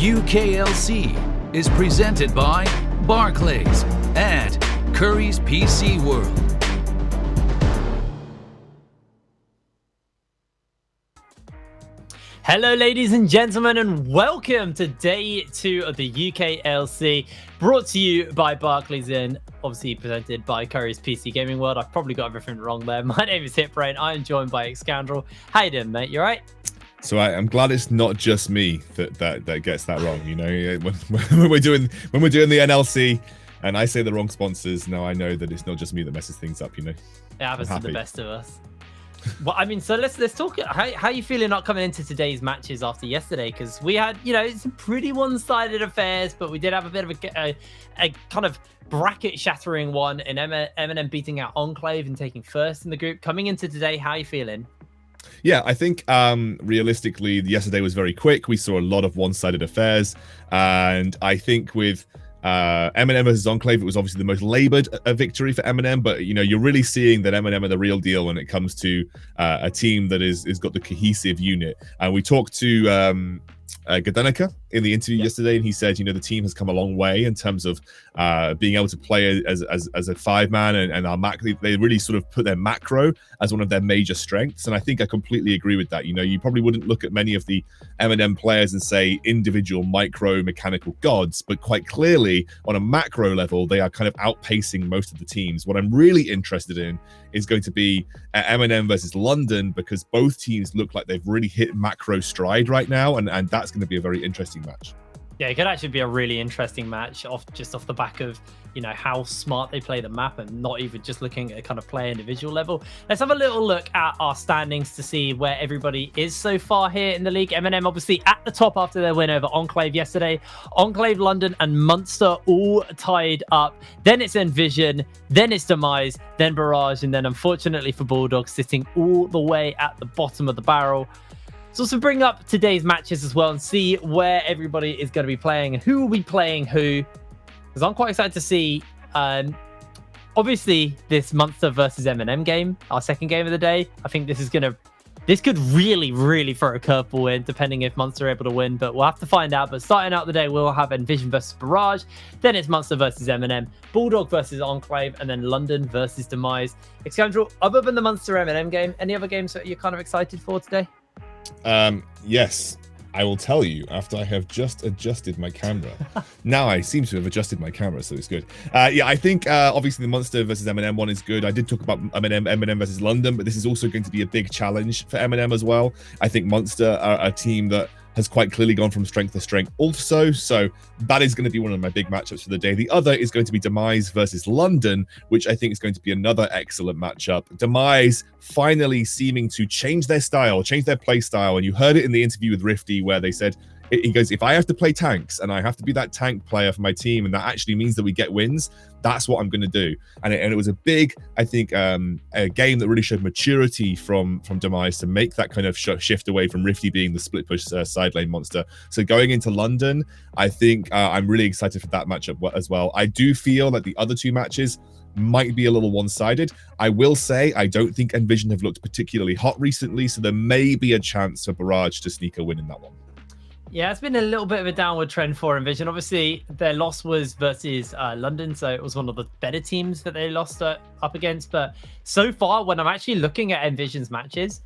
UKLC is presented by Barclays and Curry's PC World. Hello, ladies and gentlemen, and welcome to day 2 of the UKLC, brought to you by Barclays and obviously presented by Curry's PC Gaming World. I've probably got everything wrong there. My name is Hitbrain. I am joined by Scoundrel. How you doing, mate? You all right? So I'm glad it's not just me that gets that wrong. You know, when we're doing the NLC and I say the wrong sponsors, now I know that it's not just me that messes things up. You know, it happens to the best of us. Well, I mean, so let's talk. How you feeling not coming into today's matches after yesterday? Because we had, some pretty one-sided affairs, but we did have a bit of a kind of bracket-shattering one in M&M beating out Enclave and taking first in the group. Coming into today, how are you feeling? Yeah, I think realistically, yesterday was very quick. We saw a lot of one-sided affairs, and I think with M&M versus Enclave, it was obviously the most labored victory for M&M, but you're really seeing that M&M are the real deal when it comes to a team that is got the cohesive unit. And we talked to Gdanica in the interview yesterday, and he said, the team has come a long way in terms of being able to play as a 5-man, and our they really sort of put their macro as one of their major strengths. And I think I completely agree with that. You probably wouldn't look at many of the M&M players and say individual micro mechanical gods, but quite clearly on a macro level, they are kind of outpacing most of the teams. What I'm really interested in is going to be M&M versus London, because both teams look like they've really hit macro stride right now, and that's going to be a very interesting match. Yeah, it could actually be a really interesting match off the back of how smart they play the map, and not even just looking at kind of player individual level. Let's have a little look at our standings to see where everybody is so far here in the league. M&M obviously at the top after their win over Enclave yesterday. Enclave, London and Munster all tied up. Then it's Nvision, then it's Demise, then Barrage, and then unfortunately for Bulldogs sitting all the way at the bottom of the barrel. So also bring up today's matches as well and see where everybody is going to be playing and who will be playing who. Because I'm quite excited to see, obviously, this Munster versus M&M game, our second game of the day. I think this could really, really throw a curveball in, depending if Munster are able to win. But we'll have to find out. But starting out the day, we'll have Nvision versus Barrage. Then it's Munster versus M&M, Bulldog versus Enclave, and then London versus Demise. Scoundrel, other than the Munster M&M game, any other games that you're kind of excited for today? Yes, I will tell you after I have just adjusted my camera. Now I seem to have adjusted my camera, so it's good. I think obviously the Munster versus M&M one is good. I did talk about M&M versus London, but this is also going to be a big challenge for M&M as well. I think Munster are a team that has quite clearly gone from strength to strength also. So that is going to be one of my big matchups for the day. The other is going to be Demise versus London, which I think is going to be another excellent matchup. Demise finally seeming to change their style, change their play style. And you heard it in the interview with Rifty where they said, he goes, if I have to play tanks and I have to be that tank player for my team, and that actually means that we get wins, that's what I'm going to do. And it was a big, I think, a game that really showed maturity from Demise to make that kind of shift away from Rifty being the split push side lane monster. So going into London, I think I'm really excited for that matchup as well. I do feel that the other two matches might be a little one-sided. I will say I don't think Nvision have looked particularly hot recently, so there may be a chance for Barrage to sneak a win in that one. Yeah, it's been a little bit of a downward trend for Nvision. Obviously, their loss was versus London, so it was one of the better teams that they lost up against. But so far, when I'm actually looking at Nvision's matches,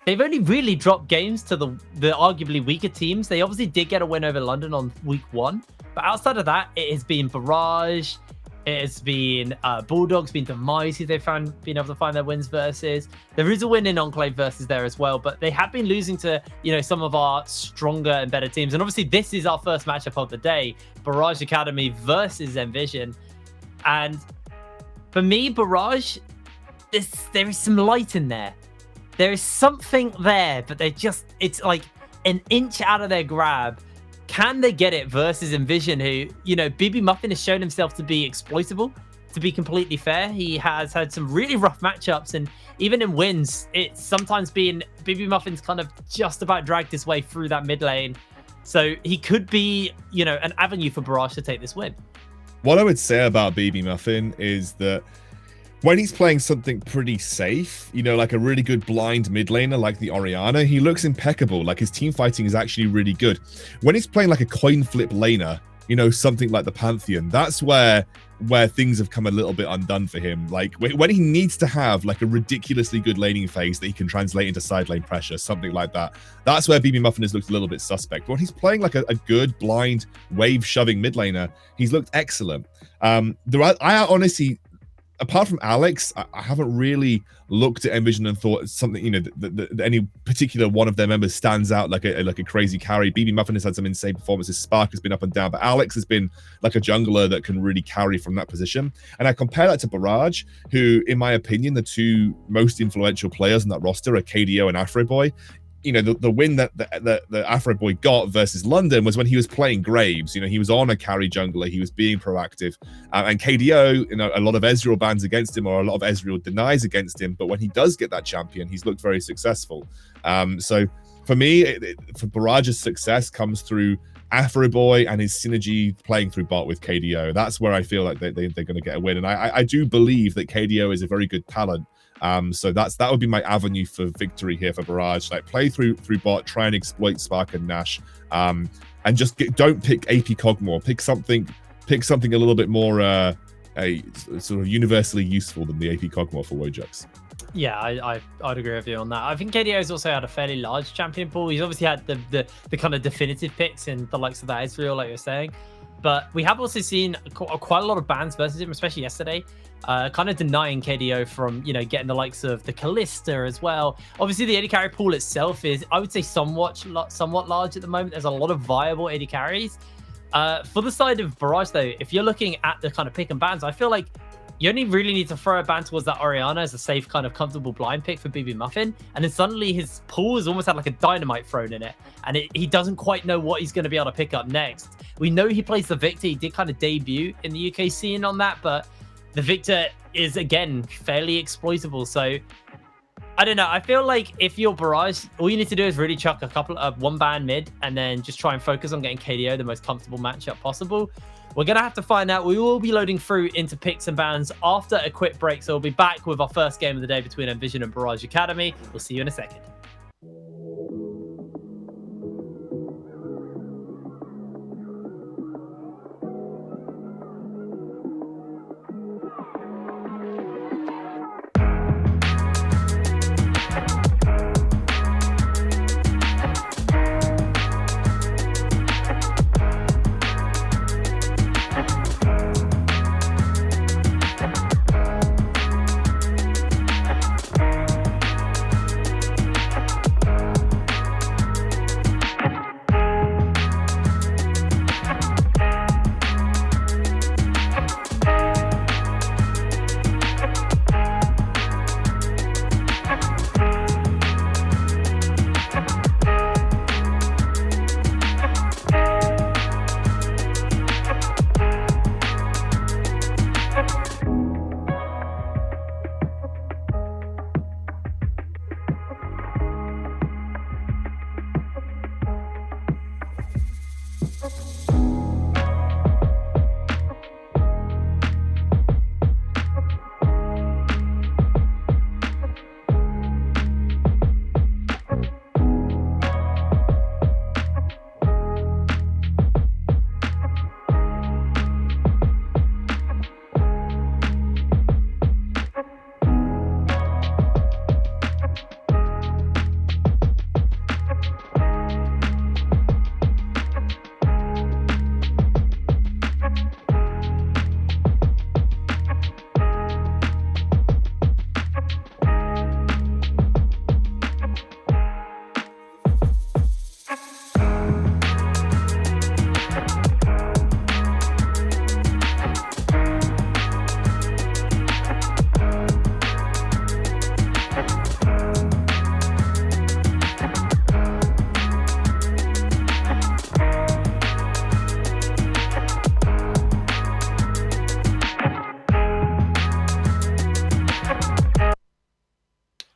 they've only really dropped games to the arguably weaker teams. They obviously did get a win over London on week 1. But outside of that, it has been Barrage, it has been Bulldogs, been Demise, who they've been able to find their wins versus. There is a win in Enclave versus there as well, but they have been losing to, some of our stronger and better teams. And obviously, this is our first matchup of the day, Barrage Academy versus Nvision. And for me, Barrage, there is some light in there. There is something there, but it's like an inch out of their grab. Can they get it versus Nvision, who, BB Muffin has shown himself to be exploitable, to be completely fair. He has had some really rough matchups, and even in wins, it's sometimes been BB Muffin's kind of just about dragged his way through that mid lane. So he could be, an avenue for Barrage to take this win. What I would say about BB Muffin is that when he's playing something pretty safe, you know, like a really good blind mid laner like the Orianna, he looks impeccable. Like his team fighting is actually really good. When he's playing like a coin flip laner, you know, something like the Pantheon, that's where things have come a little bit undone for him. Like when he needs to have like a ridiculously good laning phase that he can translate into side lane pressure, something like that. That's where BB Muffin has looked a little bit suspect. But when he's playing like a good blind wave shoving mid laner, he's looked excellent. I honestly, apart from Alex, I haven't really looked at Nvision and thought something, you know, that any particular one of their members stands out like a crazy carry. BB Muffin has had some insane performances. Spark has been up and down, but Alex has been like a jungler that can really carry from that position. And I compare that to Barrage, who, in my opinion, the two most influential players on that roster are KDO and Afro Boy. You know, the win that the Afro Boy got versus London was when he was playing Graves. You know, he was on a carry jungler, he was being proactive, and KDO, you know, a lot of Ezreal bans against him, or a lot of Ezreal denies against him, but when he does get that champion, he's looked very successful. So for me, for Barrage's success comes through Afro Boy and his synergy playing through bot with KDO. That's where I feel like they're going to get a win, and I do believe that KDO is a very good talent. So that would be my avenue for victory here for Barrage. Like play through bot, try and exploit Spark and Nash, and just don't pick AP Cogmore. Pick something a little bit more a sort of universally useful than the AP Cogmore for Wojux. Yeah, I'd agree with you on that. I think KDO's also had a fairly large champion pool. He's obviously had the kind of definitive picks in the likes of that Ezreal, like you're saying. But we have also seen quite a lot of bans versus him, especially yesterday, kind of denying KDO from, you know, getting the likes of the Kalista as well. Obviously, the AD carry pool itself is, I would say, somewhat large at the moment. There's a lot of viable AD carries. For the side of Barrage, though, if you're looking at the kind of pick and bans, I feel like you only really need to throw a ban towards that Orianna as a safe, kind of comfortable blind pick for BB Muffin. And then suddenly his pool has almost had like a dynamite thrown in it. And he doesn't quite know what he's going to be able to pick up next. We know he plays the Victor. He did kind of debut in the UK scene on that. But the Victor is, again, fairly exploitable. So I don't know. I feel like if you're Barrage, all you need to do is really chuck a couple of one ban mid and then just try and focus on getting KDO the most comfortable matchup possible. We're going to have to find out. We will be loading through into picks and bans after a quick break. So we'll be back with our first game of the day between Nvision and Barrage Academy. We'll see you in a second.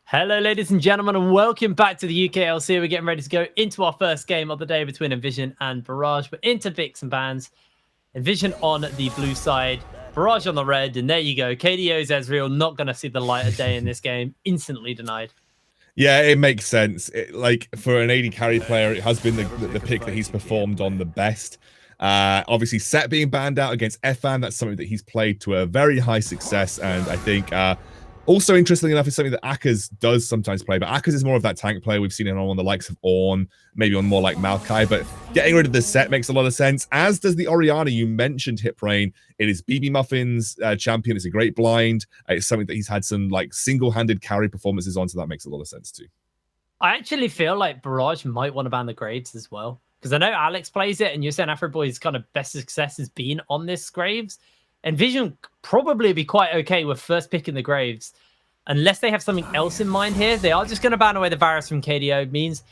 Hello, ladies and gentlemen, and welcome back to the UKLC. We're getting ready to go into our first game of the day between Nvision and Barrage. We're into picks and bans. Nvision on the blue side. Barrage on the red, and there you go. KDO's Ezreal not going to see the light of day in this game. Instantly denied. Yeah, it makes sense. Like, for an AD carry player, it has been the pick that he's performed on the best. Obviously, Set being banned out against FN, that's something that he's played to a very high success, and I think also, interestingly enough, is something that Akaz does sometimes play, but Akaz is more of that tank player. We've seen it on the likes of Ornn, maybe on more like Maokai, but getting rid of the Set makes a lot of sense, as does the Orianna. You mentioned Hiprain. It is BB Muffin's champion. It's a great blind. It's something that he's had some like single-handed carry performances on, so that makes a lot of sense too. I actually feel like Barrage might want to ban the Graves as well, because I know Alex plays it, and you're saying Afroboy's kind of best success has been on this Graves. Nvision probably be quite okay with first picking the Graves. Unless they have something else in mind here, they are just going to ban away the Varus from KDO. It means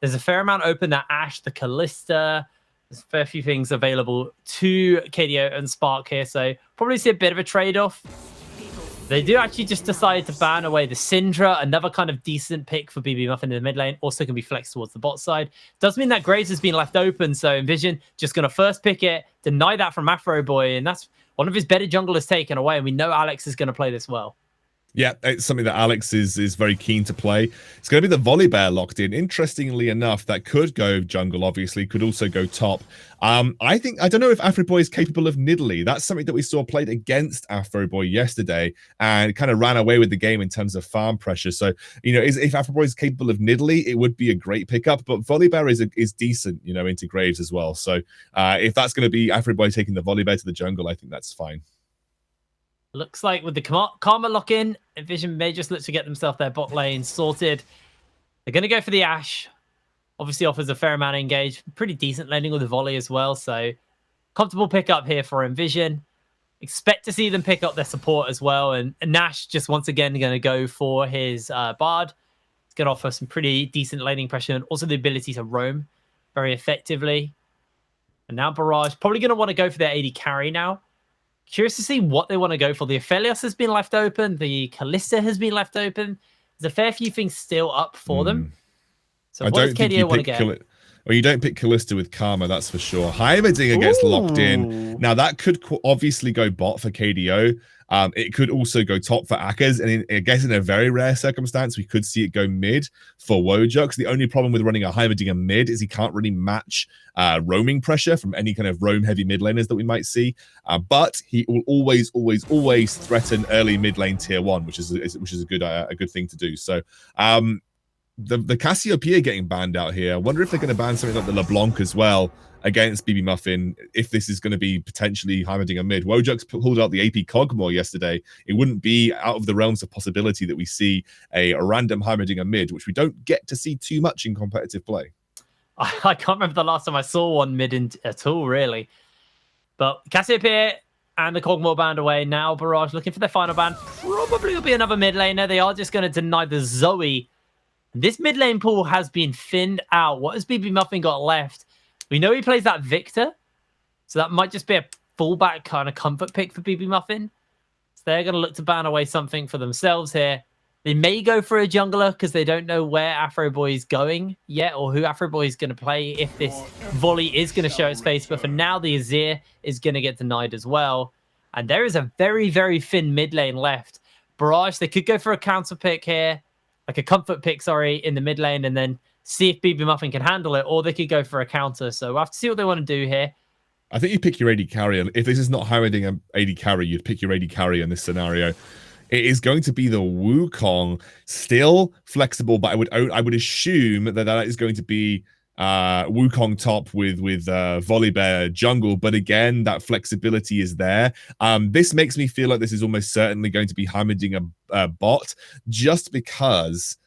there's a fair amount open, that Ashe, the Kalista. There's a fair few things available to KDO and Spark here, so probably see a bit of a trade-off. They do actually just decide to ban away the Syndra, another kind of decent pick for BB Muffin in the mid lane. Also can be flexed towards the bot side. Does mean that Graves has been left open, so Nvision just going to first pick it, deny that from Afroboy, and that's one of his better junglers taken away, and we know Alex is going to play this well. Yeah, it's something that Alex is very keen to play. It's going to be the Volibear locked in. Interestingly enough, that could go jungle, obviously, could also go top. I don't know if Afroboy is capable of Nidalee. That's something that we saw played against Afroboy yesterday and kind of ran away with the game in terms of farm pressure. So, you know, if Afroboy is capable of Nidalee, it would be a great pickup. But Volibear is decent, you know, into Graves as well. So if that's going to be Afroboy taking the Volibear to the jungle, I think that's fine. Looks like with the Karma lock-in, Nvision may just look to get themselves their bot lane sorted. They're going to go for the Ashe. Obviously offers a fair amount of engage. Pretty decent landing with the volley as well. So comfortable pickup here for Nvision. Expect to see them pick up their support as well. And Nash just once again going to go for his Bard. It's going to offer some pretty decent laning pressure and also the ability to roam very effectively. And now Barrage probably going to want to go for their AD carry now. Curious to see what they want to go for. The Aphelios has been left open. The Kalista has been left open. There's a fair few things still up for them. So what does KDO want to get? Well, you don't pick Kalista with Karma, that's for sure. Heimerdinger gets locked in. Now, that could obviously go bot for KDO. It could also go top for Akaz. And I guess in a very rare circumstance, we could see it go mid for Wojux. The only problem with running a Heimerdinger mid is he can't really match roaming pressure from any kind of roam-heavy mid laners that we might see. But he will always threaten early mid lane tier 1, which is a good thing to do. So, the Cassiopeia getting banned out here. I wonder if they're going to ban something like the LeBlanc as well against BB Muffin, if this is going to be potentially Heimerdinger mid. Wojux pulled out the AP Cogmore yesterday. It wouldn't be out of the realms of possibility that we see a random Heimerdinger mid, which we don't get to see too much in competitive play. I can't remember the last time I saw one mid at all, really. But Cassiopeia and the Cogmore banned away. Now Barrage looking for their final ban. Probably will be another mid laner. They are just going to deny the Zoe. This mid lane pool has been thinned out. What has BB Muffin got left? We know he plays that Victor, so that might just be a fallback kind of comfort pick for BB Muffin. So they're going to look to ban away something for themselves here. They may go for a jungler because they don't know where Afroboy is going yet or who Afroboy is going to play if this volley is going to show its face. But for now, the Azir is going to get denied as well. And there is a very, very thin mid lane left. Barrage, they could go for a counter pick here. Like a comfort pick, sorry, in the mid lane, and then see if BB Muffin can handle it, or they could go for a counter. So we'll have to see what they want to do here. I think you pick your AD carry. If this is not Heimerdinger AD carry, you'd pick your AD carry in this scenario. It is going to be the Wukong, still flexible, but I would assume that is going to be Wukong top with Volibear jungle, but again, that flexibility is there. This makes me feel like this is almost certainly going to be Heimerdinger bot, just because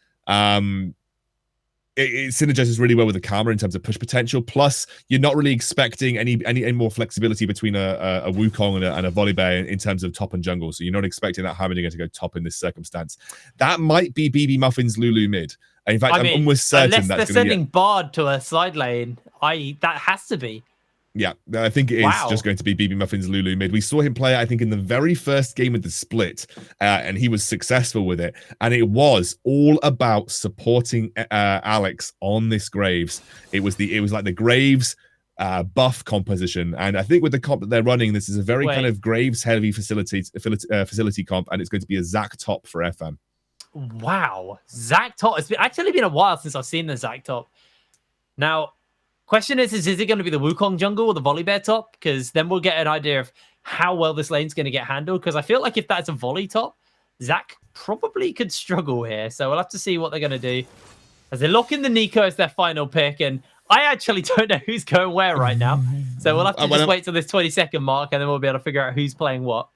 it synergizes really well with the Karma in terms of push potential. Plus, you're not really expecting any more flexibility between a Wukong and a Volibear in terms of top and jungle. So you're not expecting that Heimerdinger to go top in this circumstance. That might be BB Muffin's Lulu mid. In fact, I'm almost certain unless that's they're sending Bard to a side lane, that has to be. Yeah, I think it is just going to be BB Muffin's Lulu mid. We saw him play, I think, in the very first game of the split, and he was successful with it. And it was all about supporting Alex on this Graves. It was like the Graves buff composition, and I think with the comp that they're running, this is a very kind of Graves heavy facility comp, and it's going to be a Zac top for FM. Wow, Zac top. It's actually been a while since I've seen the Zac top. Now, question is it going to be the Wukong jungle or the Volibear top? Because then we'll get an idea of how well this lane's going to get handled. Because I feel like if that's a volley top, Zac probably could struggle here. So we'll have to see what they're going to do as they lock in the Nico as their final pick. And I actually don't know who's going where right now. So we'll have to just wait till this 20-second mark, and then we'll be able to figure out who's playing what.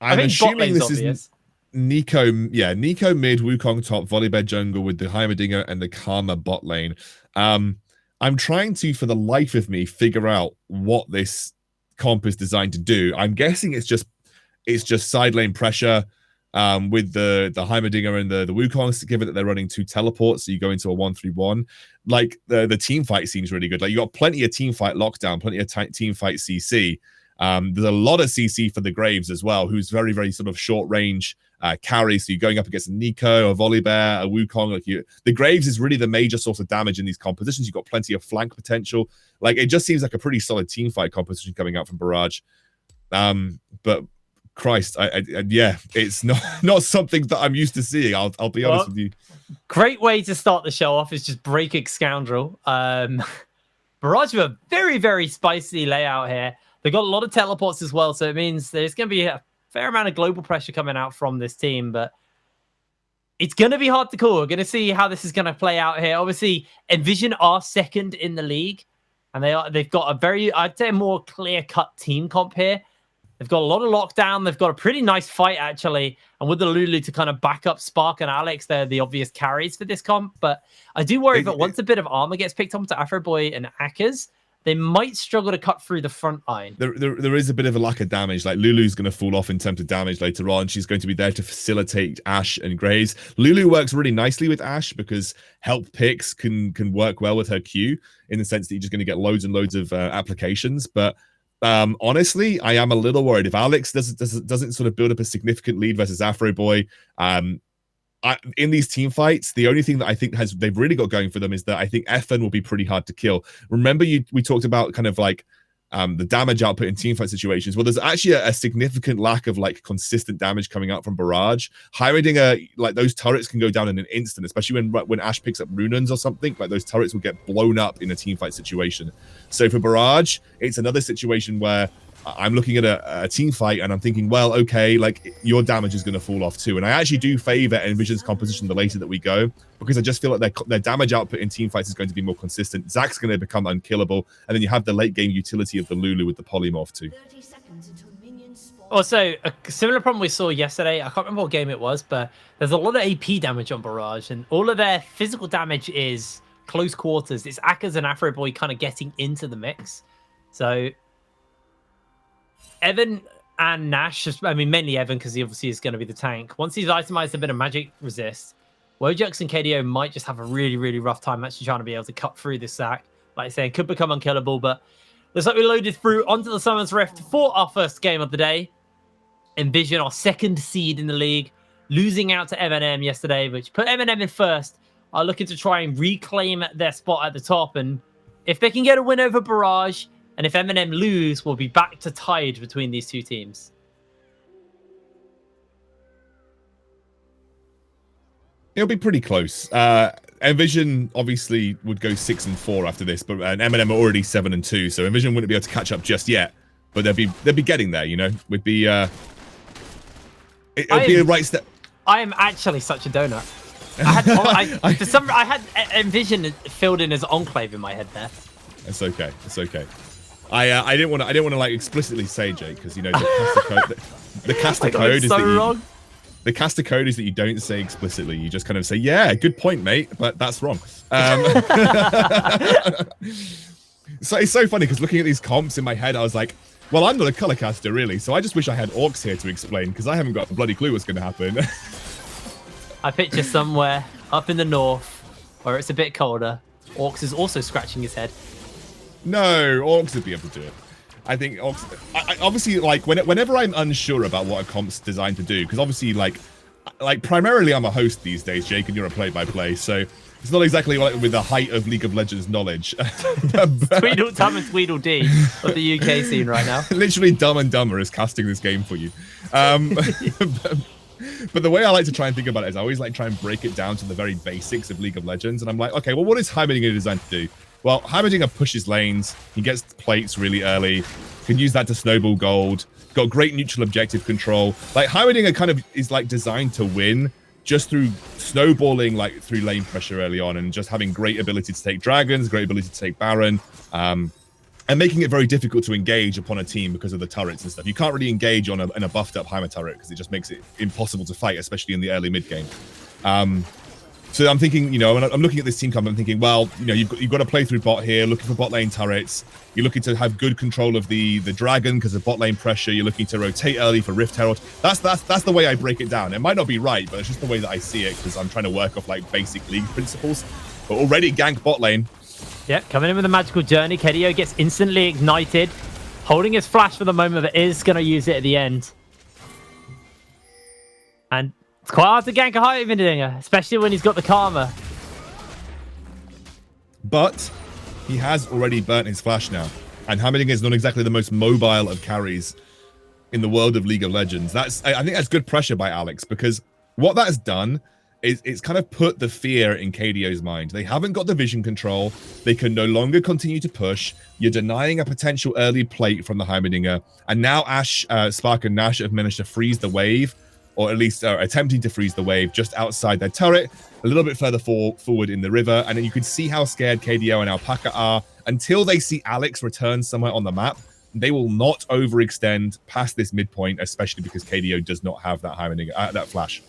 I'm assuming this is Nico, Nico mid, Wukong top, Volibear jungle with the Heimerdinger and the Karma bot lane. I'm trying to, for the life of me, figure out what this comp is designed to do. I'm guessing it's just side lane pressure with the Heimerdinger and the Wukongs, given that they're running 2 teleports, so you go into a 1-3-1. Like the team fight seems really good. Like you got plenty of team fight lockdown, plenty of team fight CC. There's a lot of CC for the Graves as well, who's very, very sort of short range carry. So you're going up against a Nico, a Volibear, a Wukong. Like the Graves is really the major source of damage in these compositions. You've got plenty of flank potential. Like it just seems like a pretty solid team fight composition coming out from Barrage. But Christ, yeah, it's not something that I'm used to seeing. I'll be honest with you. Great way to start the show off is just breaking Scoundrel. Barrage with a very, very spicy layout here. They've got a lot of teleports as well, so it means there's going to be a fair amount of global pressure coming out from this team, but it's going to be hard to call. We're going to see how this is going to play out here. Obviously, Nvision are second in the league, and they've got a very, I'd say, more clear-cut team comp here. They've got a lot of lockdown. They've got a pretty nice fight, actually. And with the Lulu to kind of back up Spark and Alex, they're the obvious carries for this comp. But I do worry that once a bit of armor gets picked up to Afroboy and Akers, they might struggle to cut through the front line. There is a bit of a lack of damage. Like Lulu's going to fall off in terms of damage later on. She's going to be there to facilitate Ashe and Graves. Lulu works really nicely with Ashe because help picks can work well with her Q in the sense that you're just going to get loads and loads of applications. But honestly, I am a little worried if Alex doesn't sort of build up a significant lead versus Afroboy. In these team fights, the only thing that I think they've really got going for them is that I think FN will be pretty hard to kill. Remember, we talked about kind of like the damage output in team fight situations. Well, there's actually a significant lack of like consistent damage coming out from Barrage. Heimerdinger, like those turrets can go down in an instant, especially when Ashe picks up Runans or something. Like those turrets will get blown up in a team fight situation. So for Barrage, it's another situation where I'm looking at a team fight and I'm thinking, well, okay, like your damage is going to fall off too. And I actually do favor Nvision's composition the later that we go, because I just feel like their damage output in team fights is going to be more consistent. Zac's going to become unkillable. And then you have the late game utility of the Lulu with the polymorph too. Also, a similar problem we saw yesterday, I can't remember what game it was, but there's a lot of AP damage on Barrage, and all of their physical damage is close quarters. It's Akers and Afroboy kind of getting into the mix. So Evan and Nash, I mean, mainly Evan, because he obviously is going to be the tank. Once he's itemized a bit of magic resist, Wojux and KDO might just have a really, really rough time actually trying to be able to cut through this Zac. Like I say, it could become unkillable, but looks like we loaded through onto the Summon's Rift for our first game of the day. Nvision, our second seed in the league, losing out to M&M yesterday, which put M&M in first, are looking to try and reclaim their spot at the top. And if they can get a win over Barrage, and if M&M lose, we'll be back to tied between these two teams. It'll be pretty close. Nvision obviously would go 6-4 after this, but M&M are already 7-2, so Nvision wouldn't be able to catch up just yet. But they'd be getting there, you know. It'd be a right step. I am actually such a donut. I had Nvision filled in as Enclave in my head there. It's okay. It's okay. I didn't want to like explicitly say, Jake, because you know the caster code is so wrong. The caster code is that you don't say explicitly. You just kind of say, "Yeah, good point, mate," but that's wrong. So it's so funny because looking at these comps in my head, I was like, "Well, I'm not a color caster, really, so I just wish I had Orcs here to explain because I haven't got a bloody clue what's going to happen." I picture somewhere up in the north where it's a bit colder. Orcs is also scratching his head. No, Orcs would be able to do it. I think Orcs... I obviously, like, whenever I'm unsure about what a comp's designed to do, because obviously, like, like primarily I'm a host these days, Jake, and you're a play-by-play, so it's not exactly like with the height of League of Legends knowledge. Tweedledum and Tweedledee of the UK scene right now. Literally Dumb and Dumber is casting this game for you. But the way I like to try and think about it is I always like try and break it down to the very basics of League of Legends. And I'm like, okay, well, what is Heimerdinger designed to do? Well, Heimerdinger pushes lanes. He gets plates really early. Can use that to snowball gold. Got great neutral objective control. Like, Heimerdinger kind of is like designed to win just through snowballing, like through lane pressure early on, and just having great ability to take dragons, great ability to take Baron, and making it very difficult to engage upon a team because of the turrets and stuff. You can't really engage on a buffed up Heimer turret because it just makes it impossible to fight, especially in the early mid game. So I'm thinking, you know, when I'm looking at this team comp, I'm thinking, well, you know, you've got to play through bot here, looking for bot lane turrets. You're looking to have good control of the dragon because of bot lane pressure. You're looking to rotate early for Rift Herald. That's the way I break it down. It might not be right, but it's just the way that I see it because I'm trying to work off like basic league principles. But already gank bot lane. Yeah, coming in with a magical journey. KDO gets instantly ignited, holding his flash for the moment, but is going to use it at the end. And it's quite hard to gank a Heimerdinger, especially when he's got the Karma. But he has already burnt his flash now. And Heimerdinger is not exactly the most mobile of carries in the world of League of Legends. I think that's good pressure by Alex, because what that has done is it's kind of put the fear in KDO's mind. They haven't got the vision control. They can no longer continue to push. You're denying a potential early plate from the Heimerdinger. And now Ashe, Spark, and Nash have managed to freeze the wave, or at least attempting to freeze the wave just outside their turret, a little bit further forward in the river. And then you can see how scared KDO and Alpaca are. Until they see Alex return somewhere on the map, they will not overextend past this midpoint, especially because KDO does not have that Heimerdinger, that flash.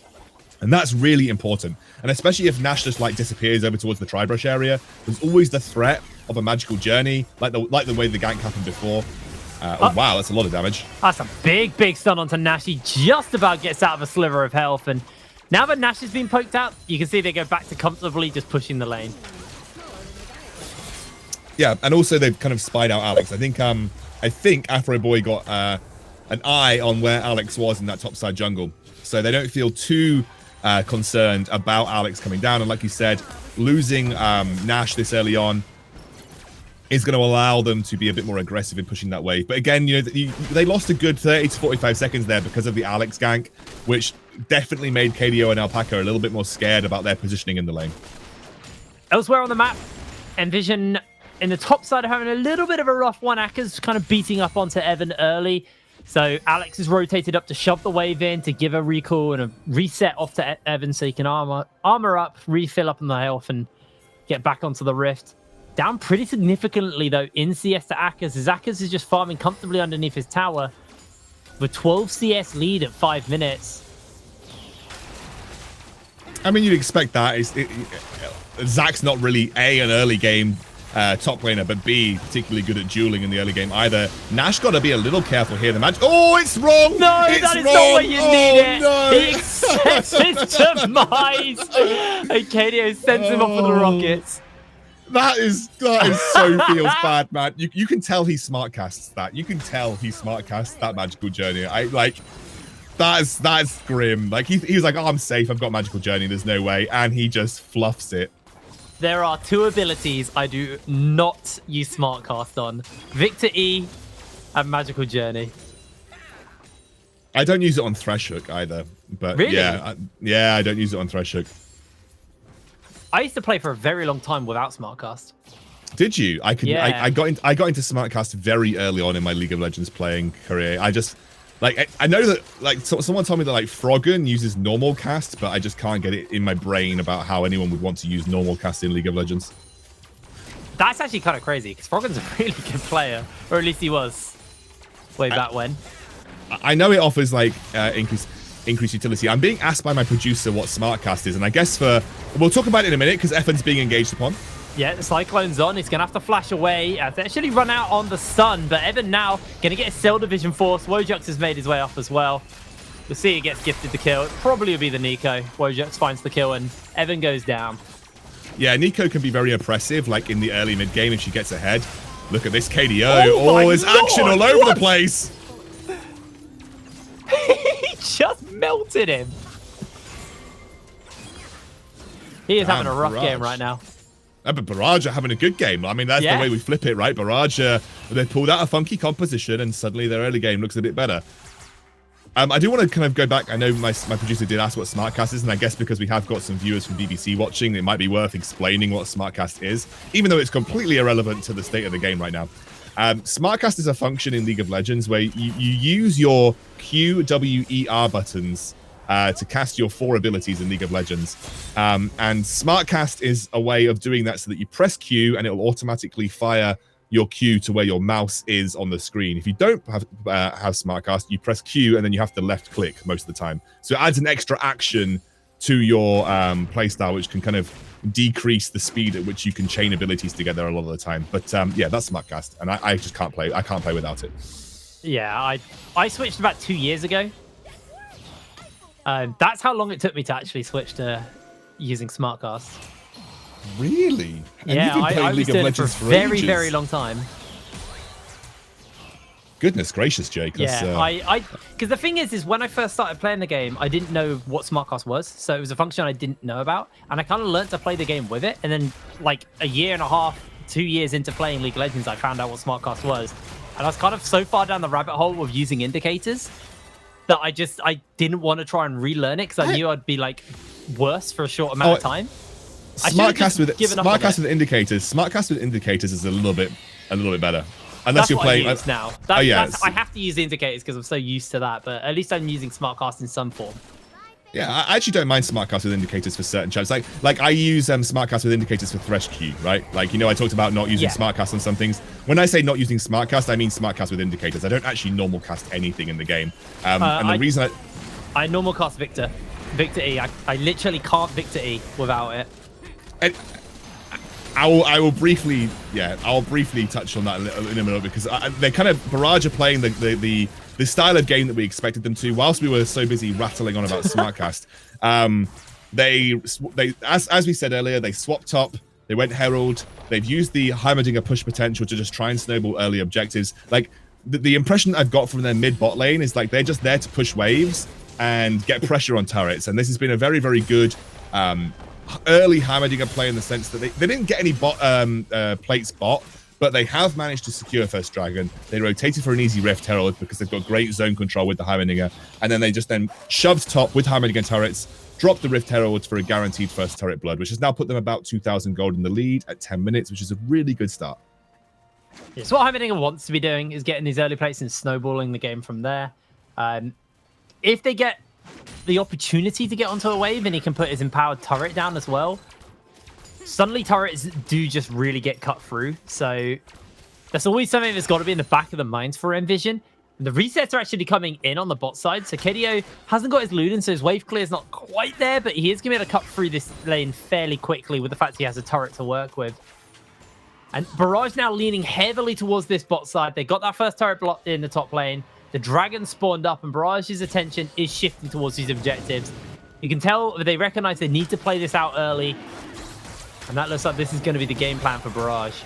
And that's really important. And especially if Nash just like disappears over towards the Tribrush area, there's always the threat of a magical journey, like the way the gank happened before. Oh, wow, that's a lot of damage. That's a big stun onto Nash. He just about gets out of a sliver of health. And now that Nash has been poked out, you can see they go back to comfortably just pushing the lane. Yeah, and also they've kind of spied out Alex. I think Afro Boy got an eye on where Alex was in that topside jungle. So they don't feel too concerned about Alex coming down. And like you said, losing Nash this early on is going to allow them to be a bit more aggressive in pushing that wave. But again, you know, they lost a good 30 to 45 seconds there because of the Alex gank, which definitely made KDO and Alpaca a little bit more scared about their positioning in the lane. Elsewhere on the map, Nvision in the top side are having a little bit of a rough one. Akka's kind of beating up onto Evan early. So Alex is rotated up to shove the wave in, to give a recall and a reset off to Evan so he can armor up, refill up on the health, and get back onto the Rift. Down pretty significantly, though, in CS to Akkas, as Akkas is just farming comfortably underneath his tower with 12 CS lead at 5 minutes. I mean, you'd expect that. Zach's not really an early game top laner, but B, particularly good at dueling in the early game either. Nash got to be a little careful here. The match. Oh, it's wrong! No, it's that is wrong. not what you need it. No. He accepts his demise. And KDO sends him off with the rockets. That is so feels bad, man. You can tell he smart casts that. You can tell he smart casts that magical journey. That's grim. Like he was like, oh, I'm safe. I've got magical journey. There's no way, and he just fluffs it. There are two abilities I do not use Smartcast on. Victor E and Magical Journey. I don't use it on Threshhook either. But really? I don't use it on Threshhook. I used to play for a very long time without Smartcast. Did you? I got into Smartcast very early on in my League of Legends playing career. I know that someone told me that like Froggen uses normal cast, but I just can't get it in my brain about how anyone would want to use normal cast in League of Legends. That's actually kind of crazy because Froggen's a really good player, or at least he was way back when. I know it offers like increased utility. I'm being asked by my producer what Smartcast is, and I guess we'll talk about it in a minute because F1's being engaged upon. Yeah, the Cyclone's on. He's going to have to flash away. They actually run out on the stun, but Evan now going to get a Cell Division force. Wojux has made his way up as well. We'll see he gets gifted the kill. It probably will be the Nico. Wojux finds the kill, and Evan goes down. Yeah, Nico can be very oppressive, like in the early mid-game if she gets ahead. Look at this KDO. Oh, there's action all over the place. He just melted him. He is having a Damn, rough Barrage. game right now. But Barrage are having a good game. I mean, that's the way we flip it, right? Barrage, they pulled out a funky composition, and suddenly their early game looks a bit better. I do want to kind of go back. I know my producer did ask what SmartCast is, and I guess because we have got some viewers from BBC watching, it might be worth explaining what SmartCast is, even though it's completely irrelevant to the state of the game right now. SmartCast is a function in League of Legends where you use your Q, W, E, R buttons to cast your 4 abilities in League of Legends. And SmartCast is a way of doing that so that you press Q and it will automatically fire your Q to where your mouse is on the screen. If you don't have SmartCast, you press Q and then you have to left click most of the time. So it adds an extra action to your playstyle, which can kind of decrease the speed at which you can chain abilities together a lot of the time. But yeah, that's SmartCast, and I just can't play. I can't play without it. Yeah, I switched about 2 years ago. That's how long it took me to actually switch to using SmartCast. Really? And Yeah, you've been playing I was League of doing it for a Legends for very, ages. very long time. Goodness gracious, Jake. That's, Yeah, because the thing is when I first started playing the game, I didn't know what SmartCast was, so it was a function I didn't know about, and I kind of learned to play the game with it. And then, like a year and a half, 2 years into playing League of Legends, I found out what SmartCast was, and I was kind of so far down the rabbit hole of using indicators that I didn't want to try and relearn it because I knew I'd be like worse for a short amount of time. SmartCast with indicators is a little bit better. Unless That's you're what playing I use now. I have to use the indicators because I'm so used to that, but at least I'm using SmartCast in some form. Yeah, I actually don't mind SmartCast with indicators for certain champs. Like I use SmartCast with indicators for Thresh Q, right? Like, you know, I talked about not using SmartCast on some things. When I say not using SmartCast, I mean SmartCast with indicators. I don't actually normal cast anything in the game. And the reason I normal cast Victor E. I literally can't Victor E without it. And I will briefly touch on that in a minute because they kind of Barrage are playing the style of game that we expected them to. Whilst we were so busy rattling on about SmartCast, as we said earlier, they swapped top. They went Herald. They've used the Heimerdinger push potential to just try and snowball early objectives. Like the impression I've got from their mid bot lane is like they're just there to push waves and get pressure on turrets. And this has been a very, very good early Heimerdinger play in the sense that they didn't get any plates bot, but they have managed to secure first dragon. They rotated for an easy Rift Herald because they've got great zone control with the Heimerdinger, and then they just shoved top with Heimerdinger turrets, dropped the Rift Heralds for a guaranteed first turret blood, which has now put them about 2,000 gold in the lead at 10 minutes, which is a really good start. Yeah, so what Heimerdinger wants to be doing is getting these early plates and snowballing the game from there. If they get the opportunity to get onto a wave and he can put his empowered turret down as well, suddenly turrets do just really get cut through. So that's always something that's got to be in the back of the minds for Nvision. The resets are actually coming in on the bot side, so KDO hasn't got his Luden, so his wave clear is not quite there, but he is going to be able to cut through this lane fairly quickly with the fact he has a turret to work with. And Barrage now leaning heavily towards this bot side. They got that first turret blocked in the top lane. The dragon spawned up, and Barrage's attention is shifting towards these objectives. You can tell they recognize they need to play this out early, and that looks like this is going to be the game plan for Barrage.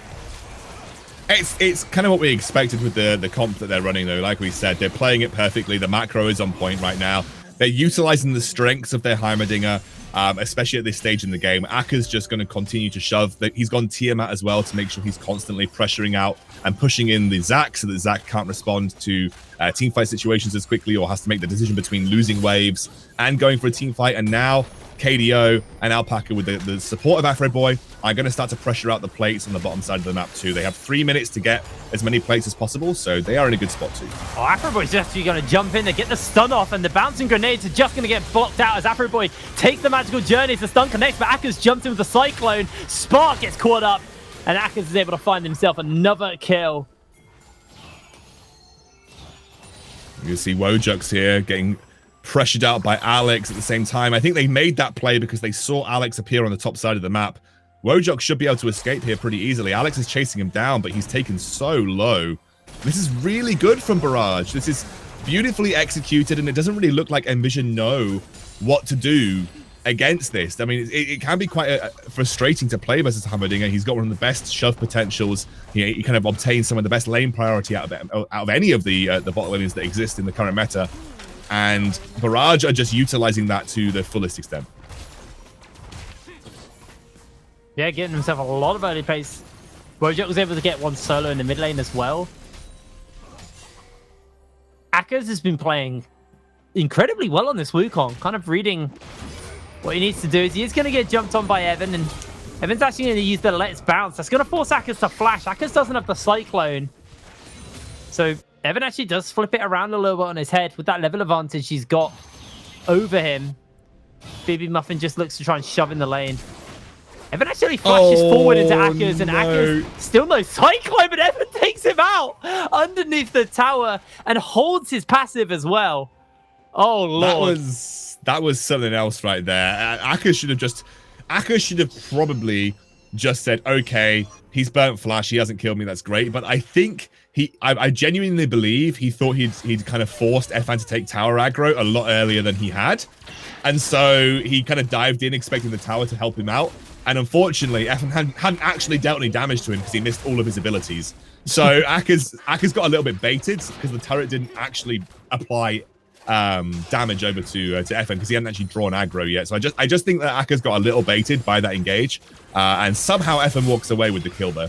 It's kind of what we expected with the comp that they're running, though. Like we said, they're playing it perfectly. The macro is on point right now. They're utilizing the strengths of their Heimerdinger, especially at this stage in the game. Akka's just going to continue to shove. He's gone Tiamat as well to make sure he's constantly pressuring out and pushing in the Zac so that Zac can't respond to teamfight situations as quickly or has to make the decision between losing waves and going for a teamfight. And now KDO and Alpaca with the support of Afro Boy are going to start to pressure out the plates on the bottom side of the map too. They have 3 minutes to get as many plates as possible, so they are in a good spot too. Oh, Afro Boy's actually going to jump in to get the stun off, and the bouncing grenades are just going to get blocked out as Afro Boy takes the magical journey. The stun connects, but Akka's jumped in with the Cyclone. Spark gets caught up, and Akka's is able to find himself another kill. You can see Wojux here getting pressured out by Alex at the same time. I think they made that play because they saw Alex appear on the top side of the map. Wojux should be able to escape here pretty easily. Alex is chasing him down, but he's taken so low. This is really good from Barrage. This is beautifully executed, and it doesn't really look like Nvision know what to do against this. I mean, it can be quite frustrating to play versus Heimerdinger. He's got one of the best shove potentials. He kind of obtains some of the best lane priority out of any of the bot lanes that exist in the current meta. And Barrage are just utilizing that to the fullest extent. Yeah, getting himself a lot of early pace. Wojak was able to get one solo in the mid lane as well. Akers has been playing incredibly well on this Wukong, kind of reading what he needs to do. Is he is going to get jumped on by Evan, and Evan's actually going to use the Let's Bounce. That's going to force Akers to flash. Akers doesn't have the Cyclone. So Evan actually does flip it around a little bit on his head with that level advantage he's got over him. BB Muffin just looks to try and shove in the lane. Evan actually flashes forward into Akers, and Akers still no Cyclone, but Evan takes him out underneath the tower and holds his passive as well. Oh, Lord. That was something else right there. Akers should have probably just said, okay, he's burnt flash, he hasn't killed me, that's great. But I think I genuinely believe he thought he'd kind of forced Efan to take tower aggro a lot earlier than he had. And so he kind of dived in expecting the tower to help him out. And unfortunately, Efan hadn't actually dealt any damage to him because he missed all of his abilities. So Akers got a little bit baited because the turret didn't actually apply damage over to Efan because he hadn't actually drawn aggro yet. So I just think that Akers got a little baited by that engage, and somehow Efan walks away with the kill there.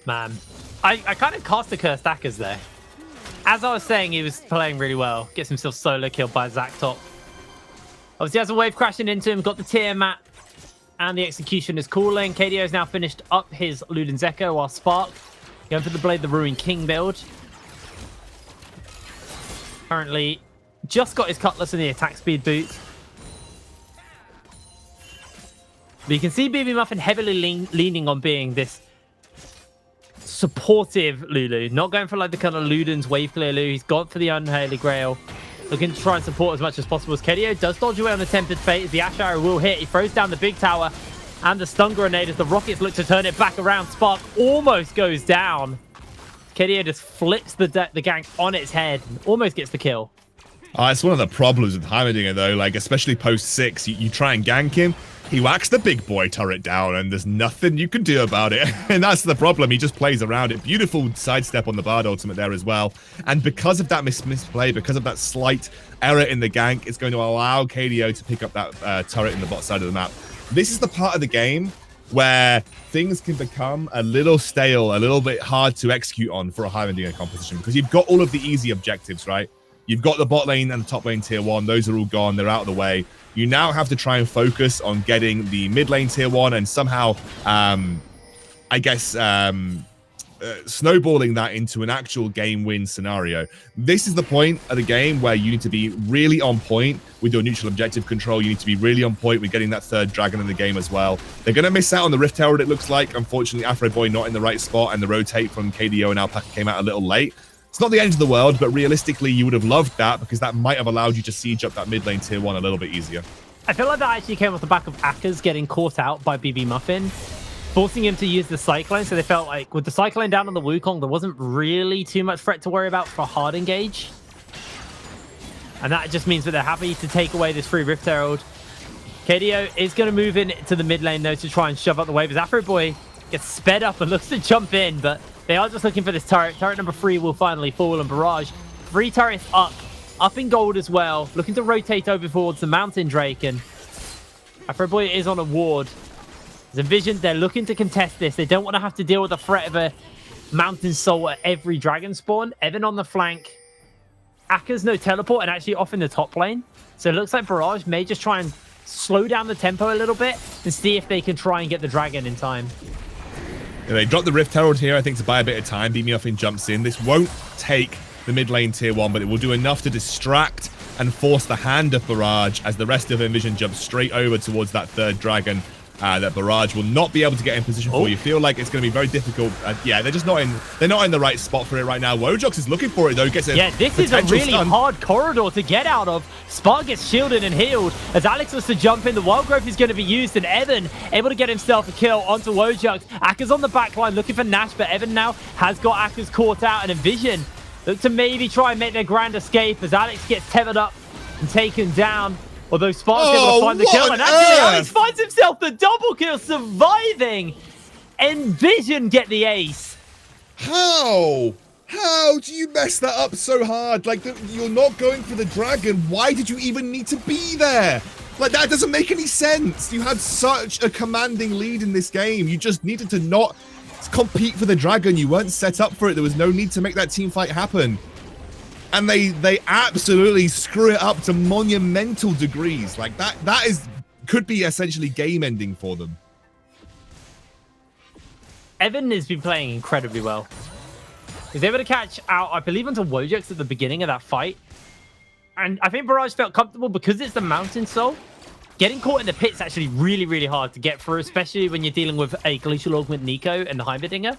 Man, I kind of cast the cursed Akers there. As I was saying, he was playing really well. Gets himself solo killed by Zactop. Obviously, has a wave crashing into him. Got the Tiamat, and the execution is cooling. KDO has now finished up his Luden's Echo, while Spark going for the Blade the Ruin King build. Currently, just got his Cutlass and the attack speed boot. But you can see BB Muffin heavily leaning on being this supportive Lulu. Not going for like the kind of Luden's wave clear Lulu. He's gone for the Unholy Grail. Looking to try and support as much as possible. As KDO does dodge away on the Tempted Fate. As the Ash Arrow will hit. He throws down the big tower and the stun grenade as the Rockets look to turn it back around. Spark almost goes down. KDO just flips the gank on its head and almost gets the kill. It's one of the problems with Heimerdinger though, like especially post 6, you try and gank him, he whacks the big boy turret down and there's nothing you can do about it. And that's the problem, he just plays around it. Beautiful sidestep on the Bard ultimate there as well. And because of that misplay, because of that slight error in the gank, it's going to allow KDO to pick up that turret in the bot side of the map. This is the part of the game where things can become a little stale, a little bit hard to execute on for a Heimerdinger composition, because you've got all of the easy objectives, right? You've got the bot lane and the top lane tier 1. Those are all gone. They're out of the way. You now have to try and focus on getting the mid lane tier 1 and somehow, snowballing that into an actual game win scenario. This is the point of the game where you need to be really on point with your neutral objective control. You need to be really on point with getting that third dragon in the game as well. They're going to miss out on the Rift Herald, it looks like. Unfortunately, Afro Boy not in the right spot, and the rotate from KDO and Alpaca came out a little late. It's not the end of the world, but realistically, you would have loved that because that might have allowed you to siege up that mid lane tier 1 a little bit easier. I feel like that actually came off the back of Akers getting caught out by BB Muffin, forcing him to use the Cyclone. So they felt like with the Cyclone down on the Wukong, there wasn't really too much threat to worry about for hard engage. And that just means that they're happy to take away this free Rift Herald. KDO is going to move in to the mid lane, though, to try and shove up the wave as Afro Boy gets sped up and looks to jump in, but they are just looking for this turret. Turret number 3 will finally fall, and Barrage. 3 turrets up in gold as well, looking to rotate over towards the Mountain Drake, and Afro Boy is on a ward. As Nvision, they're looking to contest this. They don't want to have to deal with the threat of a Mountain Soul at every dragon spawn. Evan on the flank. Akers no teleport and actually off in the top lane. So it looks like Barrage may just try and slow down the tempo a little bit and see if they can try and get the dragon in time. Yeah, they drop the Rift Herald here, I think, to buy a bit of time. BB Muffin jumps in. This won't take the mid lane tier 1, but it will do enough to distract and force the hand of Barrage as the rest of Nvision jumps straight over towards that third dragon. That Barrage will not be able to get in position for. You feel like it's going to be very difficult. Yeah, they're just not in the right spot for it right now. Wojox is looking for it though. Gets yeah, this is a really hard corridor to get out of. Spark gets shielded and healed as Alex was to jump in. The Wild Growth is going to be used, and Evan able to get himself a kill onto Wojox. Akers on the back line looking for Nash, but Evan now has got Akers caught out, and Nvision look to maybe try and make their grand escape as Alex gets tethered up and taken down. Although Spark's able to find the kill, and actually Alex finds himself the double kill, surviving. Nvision get the ace. How? How do you mess that up so hard? Like, you're not going for the dragon. Why did you even need to be there? Like, that doesn't make any sense. You had such a commanding lead in this game. You just needed to not compete for the Dragon. You weren't set up for it. There was no need to make that team fight happen. And they absolutely screw it up to monumental degrees. Like, that could be essentially game ending for them. Evan has been playing incredibly well. He's able to catch out, I believe, onto Wojux at the beginning of that fight. And I think Barrage felt comfortable because it's the Mountain Soul. Getting caught in the pit's actually really, really hard to get through, especially when you're dealing with a Glacial Augment Nico and the Heimerdinger.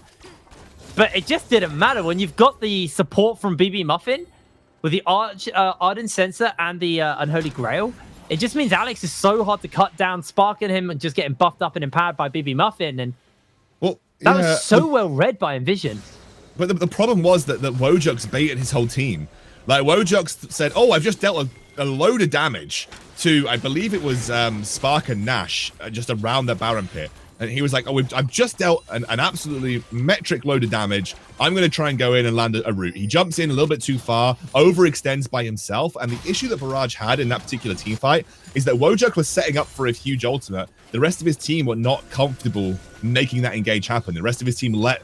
But it just didn't matter when you've got the support from BB Muffin with the Ardent Sensor and the Unholy Grail. It just means Alex is so hard to cut down, sparking him and just getting buffed up and empowered by BB Muffin. And that was so well read by Nvision. But the problem was that Wojux baited his whole team. Like, Wojux said, oh, I've just dealt a load of damage to, I believe it was Spark and Nash, just around the Baron pit. And he was like, oh, I've just dealt an absolutely metric load of damage. I'm going to try and go in and land a route. He jumps in a little bit too far, overextends by himself. And the issue that Barrage had in that particular team fight is that Wojux was setting up for a huge ultimate. The rest of his team were not comfortable making that engage happen. The rest of his team let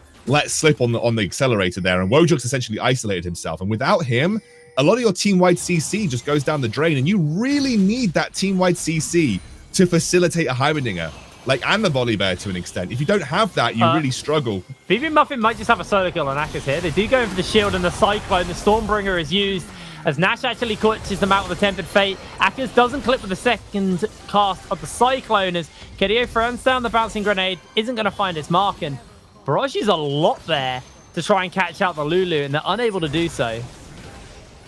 slip on the accelerator there. And Wojux essentially isolated himself. And without him, a lot of your team-wide CC just goes down the drain. And you really need that team-wide CC to facilitate a Heimerdinger. Like, and the volley bear to an extent. If you don't have that, you really struggle. BB Muffin might just have a solo kill on Akers here. They do go in for the shield and the Cyclone. The Stormbringer is used as Nash actually clutches them out with the Tempered Fate. Akers doesn't clip with the second cast of the Cyclone as KDO throws down the Bouncing Grenade. Isn't going to find its mark. And Barrage uses a lot there to try and catch out the Lulu, and they're unable to do so.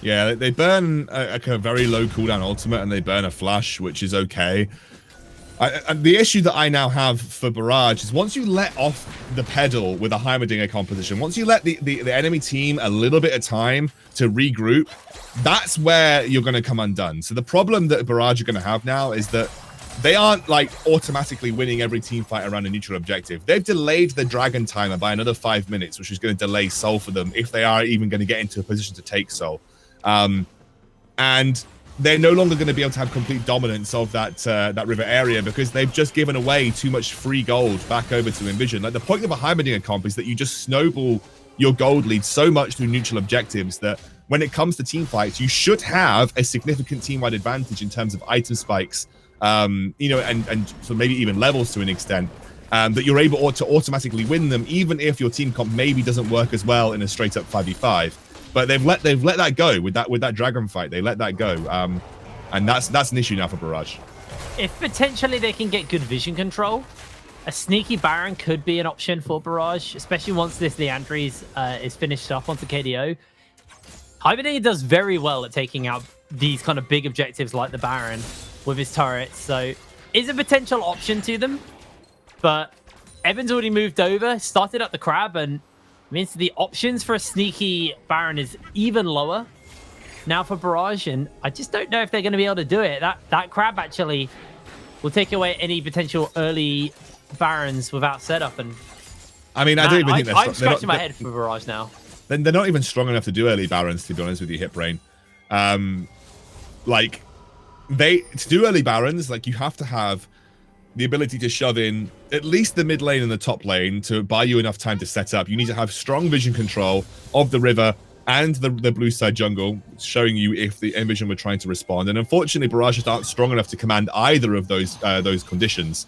Yeah, they burn a very low cooldown ultimate, and they burn a flash, which is okay. And the issue that I now have for Barrage is once you let off the pedal with a Heimerdinger composition, once you let the enemy team a little bit of time to regroup, that's where you're going to come undone. So the problem that Barrage are going to have now is that they aren't like automatically winning every team fight around a neutral objective. They've delayed the Dragon timer by another 5 minutes, which is going to delay Soul for them if they are even going to get into a position to take Soul. And they're no longer going to be able to have complete dominance of that river area because they've just given away too much free gold back over to Nvision. Like, the point of a Heimerdinger comp is that you just snowball your gold lead so much through neutral objectives that when it comes to team fights, you should have a significant team-wide advantage in terms of item spikes, you know, and so maybe even levels to an extent, that you're able to automatically win them, even if your team comp maybe doesn't work as well in a straight-up 5v5. But they've let that go with that Dragon fight. They let that go, and that's an issue now for Barrage. If potentially they can get good vision control, a sneaky Baron could be an option for Barrage, especially once this Leandries is finished up onto KDO. Heimerdinger does very well at taking out these kind of big objectives like the Baron with his turrets, so is a potential option to them. But Evan's already moved over, started up the crab, and means the options for a sneaky Baron is even lower now for Barrage, and I just don't know if they're going to be able to do it. That crab actually will take away any potential early Barons without setup. And I mean, I don't even think they're I'm scratching my head for Barrage now. Then they're not even strong enough to do early Barons, to be honest with you, Hitbrain. Like, to do early Barons, like, you have to have the ability to shove in at least the mid lane and the top lane to buy you enough time to set up. You need to have strong vision control of the river and the blue side jungle, showing you if the Nvision were trying to respond. And unfortunately, Barrages aren't strong enough to command either of those conditions.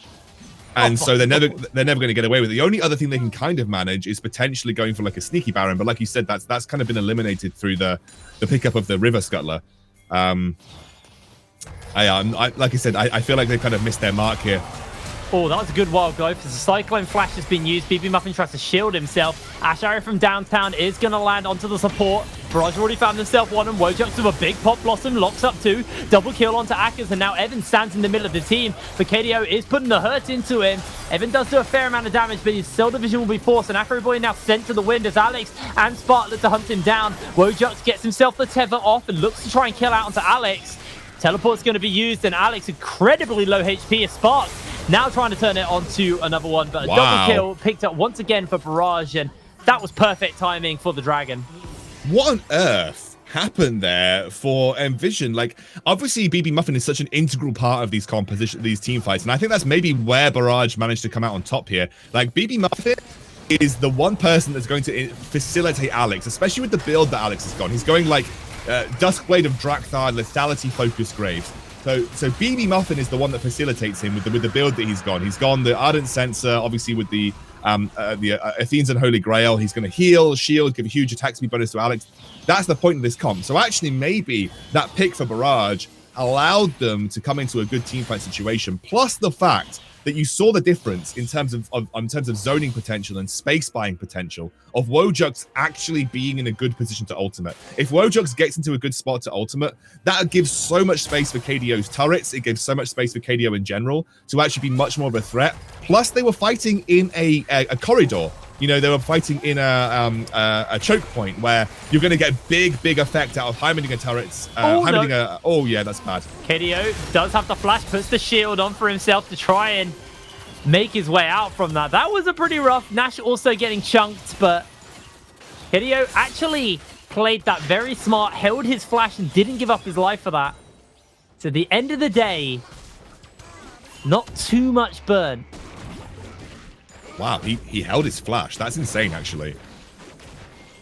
And so they're never going to get away with it. The only other thing they can kind of manage is potentially going for like a sneaky Baron. But like you said, that's kind of been eliminated through the pickup of the River Scuttler. Like I said, I feel like they kind of missed their mark here. Oh, that was a good wild growth. As the Cyclone Flash has been used, BB Muffin tries to shield himself. Ash Arrow from downtown is going to land onto the support. Barrage already found himself one, and Wojux with a big pop blossom locks up two. Double kill onto Akers, and now Evan stands in the middle of the team. But KDO is putting the hurt into him. Evan does do a fair amount of damage, but his Cell Division will be forced, and Afro Boy now sent to the wind as Alex and Spark look to hunt him down. Wojux gets himself the tether off and looks to try and kill out onto Alex. Teleport's going to be used, and Alex, incredibly low HP, is Spark. Now trying to turn it onto another one, but a double kill picked up once again for Barrage, and that was perfect timing for the Dragon. What on earth happen there for Nvision? Like, obviously, BB Muffin is such an integral part of these team fights, and I think that's maybe where Barrage managed to come out on top here. Like, BB Muffin is the one person that's going to facilitate Alex, especially with the build that Alex has gone. He's going like Duskblade of Drakthar, lethality focused Graves. So BB Muffin is the one that facilitates him with the build that he's gone. He's gone the Ardent Sensor, obviously with the Athene's Unholy Grail. He's going to heal, shield, give a huge attack speed bonus to Alex. That's the point of this comp. So actually, maybe that pick for Barrage allowed them to come into a good teamfight situation. Plus the fact that you saw the difference in terms of zoning potential and space buying potential of Wojux actually being in a good position to ultimate. If Wojux gets into a good spot to ultimate, that gives so much space for KDO's turrets. It gives so much space for KDO in general to actually be much more of a threat. Plus, they were fighting in a corridor. You know, they were fighting in a choke point where you're going to get big effect out of Heimerdinger turrets. Oh, yeah, that's bad. KDO does have the flash, puts the shield on for himself to try and make his way out from that. That was a pretty rough. Nash also getting chunked, but KDO actually played that very smart, held his flash and didn't give up his life for that. So at the end of the day, not too much burn. Wow, he held his flash. That's insane, actually.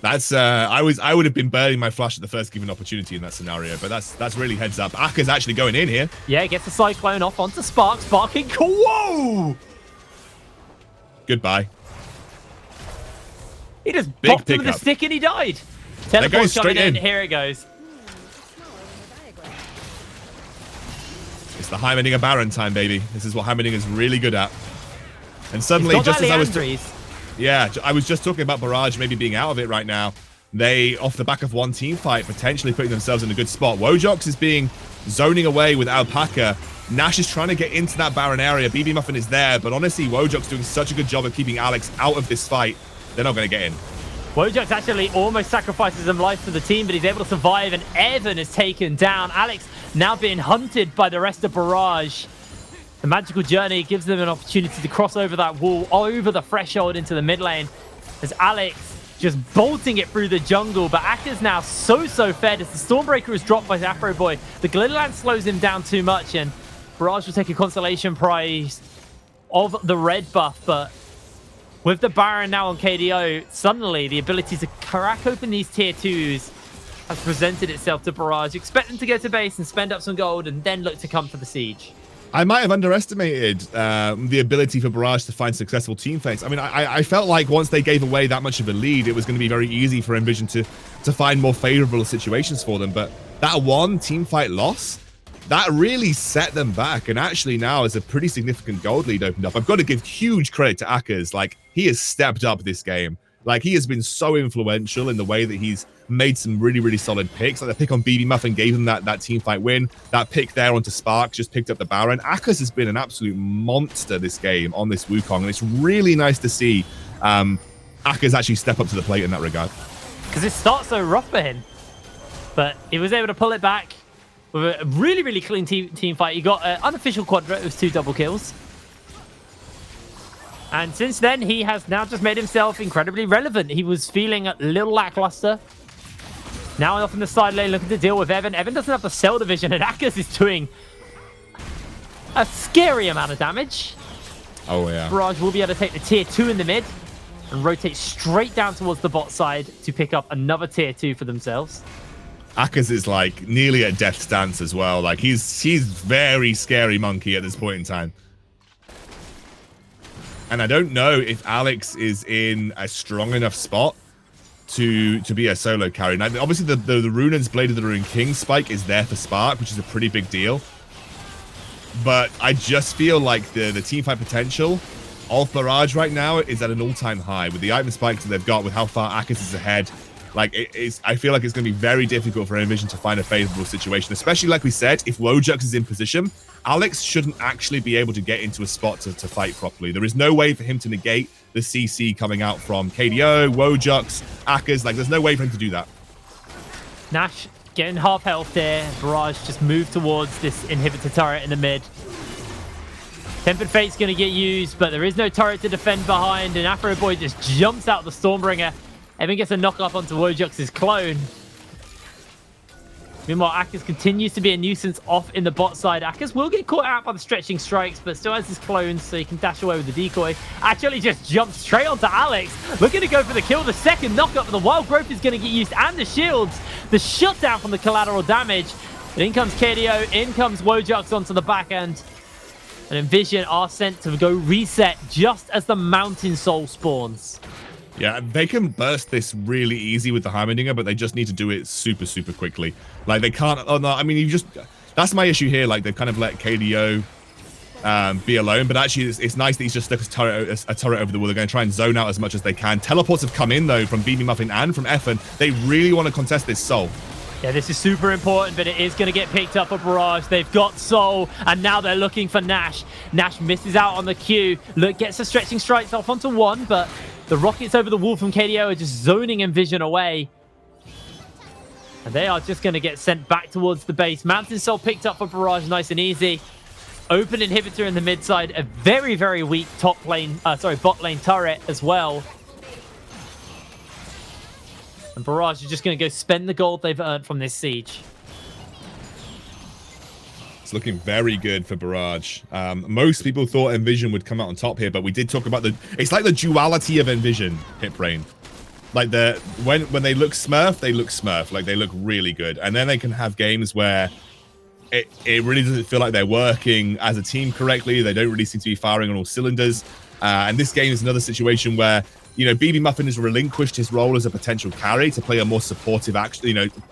That's I would have been burning my flash at the first given opportunity in that scenario, but that's really heads up. Aka's actually going in here. Yeah, gets the Cyclone off onto Spark. Sparking. Whoa! Goodbye. He just popped him with a stick and he died. Teleport's coming in. Here it goes. It's the Heimerdinger Baron time, baby. This is what Heimerdinger is really good at. And suddenly, just as I was just talking about Barrage maybe being out of it right now, they, off the back of one team fight, potentially putting themselves in a good spot. Wojox is zoning away with Alpaca. Nash is trying to get into that Baron area. BB Muffin is there, but honestly, Wojox doing such a good job of keeping Alex out of this fight. They're not going to get in. Wojox actually almost sacrifices his life for the team, but he's able to survive, and Evan is taken down. Alex now being hunted by the rest of Barrage. The magical journey gives them an opportunity to cross over that wall, over the threshold into the mid lane, as Alex just bolting it through the jungle. But Aka's now so fed as the Stormbreaker is dropped by Afro Boy. The Glitterland slows him down too much, and Barrage will take a consolation prize of the red buff. But with the Baron now on KDO, suddenly the ability to crack open these tier 2s has presented itself to Barrage. You expect them to go to base and spend up some gold and then look to come for the siege. I might have underestimated the ability for Barrage to find successful team fights. I mean, I felt like once they gave away that much of a lead, it was going to be very easy for Nvision to find more favorable situations for them. But that one team fight loss, that really set them back. And actually now is a pretty significant gold lead opened up. I've got to give huge credit to Akers. Like, he has stepped up this game. Like, he has been so influential in the way that he's made some really solid picks. Like the pick on BB Muffin gave him that team fight win. That pick there onto Spark just picked up the Baron. Akers has been an absolute monster this game on this Wukong, and it's really nice to see Akers actually step up to the plate in that regard. Because it starts so rough for him, but he was able to pull it back with a really clean team fight. He got an unofficial quadra. It was 2 double kills. And since then, he has now just made himself incredibly relevant. He was feeling a little lackluster. Now off in the side lane, looking to deal with Evan. Evan doesn't have the cell division, and Akers is doing a scary amount of damage. Oh, yeah. Barrage will be able to take the tier 2 in the mid and rotate straight down towards the bot side to pick up another tier 2 for themselves. Akers is like nearly at death's dance as well. Like, he's very scary monkey at this point in time. And I don't know if Alex is in a strong enough spot to be a solo carry. Now, obviously, the Runan's Blade of the Rune King spike is there for Spark, which is a pretty big deal. But I just feel like the teamfight potential of Barrage right now is at an all-time high with the item spikes that they've got, with how far Akers is ahead. Like, I feel like it's going to be very difficult for Nvision to find a favorable situation, especially, like we said, if Wojux is in position. Alex shouldn't actually be able to get into a spot to fight properly. There is no way for him to negate the CC coming out from KDO, Wojux, Akers. Like, there's no way for him to do that. Nash getting half health there. Barrage just moved towards this inhibitor turret in the mid. Tempered Fate's going to get used, but there is no turret to defend behind, and Afro Boy just jumps out the Stormbringer. Evan gets a knock up onto Wojux's clone. Meanwhile, Akers continues to be a nuisance off in the bot side. Akers will get caught out by the stretching strikes, but still has his clones, so he can dash away with the decoy. Actually just jumps straight onto Alex, looking to go for the kill. The second knockup, but the wild growth is going to get used, and the shields. The shutdown from the collateral damage. But in comes KDO, in comes Wojux onto the back end. And Nvision are sent to go reset just as the Mountain Soul spawns. Yeah, they can burst this really easy with the Heimerdinger, but they just need to do it super, super quickly. Like, they can't... Oh, no, I mean, you just... That's my issue here. Like, they've kind of let KDO be alone, but actually, it's nice that he's just stuck a turret over the wall. They're going to try and zone out as much as they can. Teleports have come in, though, from BB Muffin and from Effen. They really want to contest this Soul. Yeah, this is super important, but it is going to get picked up for Barrage. They've got Soul, and now they're looking for Nash. Nash misses out on the Q. Look, gets the stretching strikes off onto one, but the rockets over the wall from KDO are just zoning Nvision away. And they are just going to get sent back towards the base. Mountain Soul picked up for Barrage, nice and easy. Open inhibitor in the mid side, a very, very weak bot lane turret as well. And Barrage are just going to go spend the gold they've earned from this siege. It's looking very good for Barrage. Most people thought Nvision would come out on top here, but we did talk about it's like the duality of Nvision, Hitbrain. Like when they look Smurf, they look Smurf. Like they look really good. And then they can have games where it really doesn't feel like they're working as a team correctly. They don't really seem to be firing on all cylinders. And this game is another situation where, you know, BB Muffin has relinquished his role as a potential carry to play a more supportive,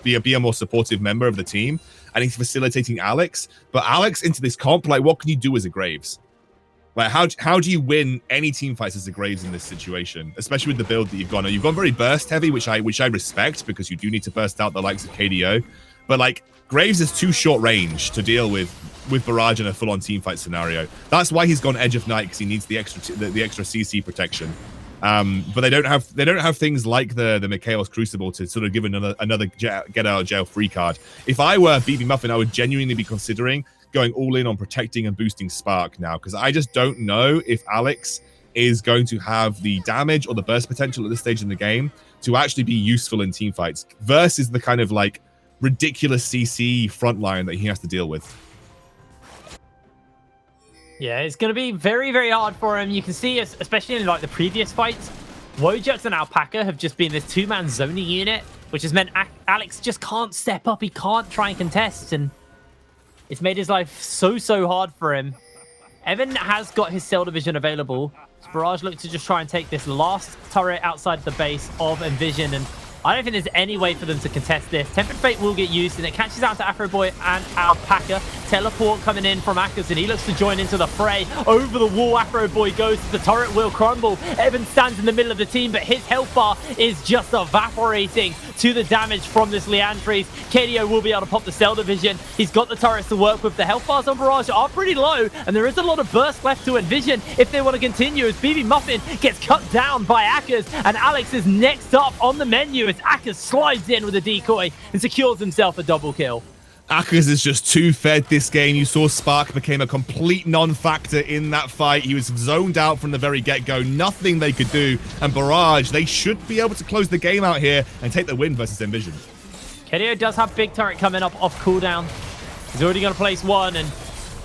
be a more supportive member of the team, and he's facilitating Alex. But Alex into this comp, like, what can you do as a Graves? Like, how do you win any team fights as a Graves in this situation, especially with the build that you've gone on? You've gone very burst heavy, which I respect, because you do need to burst out the likes of KDO. But like, Graves is too short range to deal with Barrage in a full-on team fight scenario. That's why he's gone Edge of Night, because he needs the extra CC protection. But they don't have things like the Mikhail's Crucible to sort of give another get out of jail free card. If I were BB Muffin, I would genuinely be considering going all in on protecting and boosting Spark now, because I just don't know if Alex is going to have the damage or the burst potential at this stage in the game to actually be useful in team fights versus the kind of like ridiculous CC frontline that he has to deal with. Yeah, it's going to be very, very hard for him. You can see, especially in like the previous fights, Wojux and Alpaca have just been this two-man zoning unit, which has meant Alex just can't step up. He can't try and contest, and it's made his life so hard for him. Evan has got his Cell Division available. Barrage looks to just try and take this last turret outside the base of Nvision, and I don't think there's any way for them to contest this. Tempered Fate will get used, and it catches out to Afro Boy and Alpaca. Teleport coming in from Akers, and he looks to join into the fray. Over the wall, Afro Boy goes. The turret will crumble. Evan stands in the middle of the team, but his health bar is just evaporating to the damage from this Leandries. KDO will be able to pop the Cell Division. He's got the turrets to work with. The health bars on Barrage are pretty low, and there is a lot of burst left to Nvision if they want to continue, as BB Muffin gets cut down by Akers, and Alex is next up on the menu as Akers slides in with a decoy and secures himself a double kill. Akers is just too fed this game. You saw Spark became a complete non-factor in that fight. He was zoned out from the very get-go. Nothing they could do. And Barrage, they should be able to close the game out here and take the win versus Nvision. KDO does have big turret coming up off cooldown. He's already going to place one, and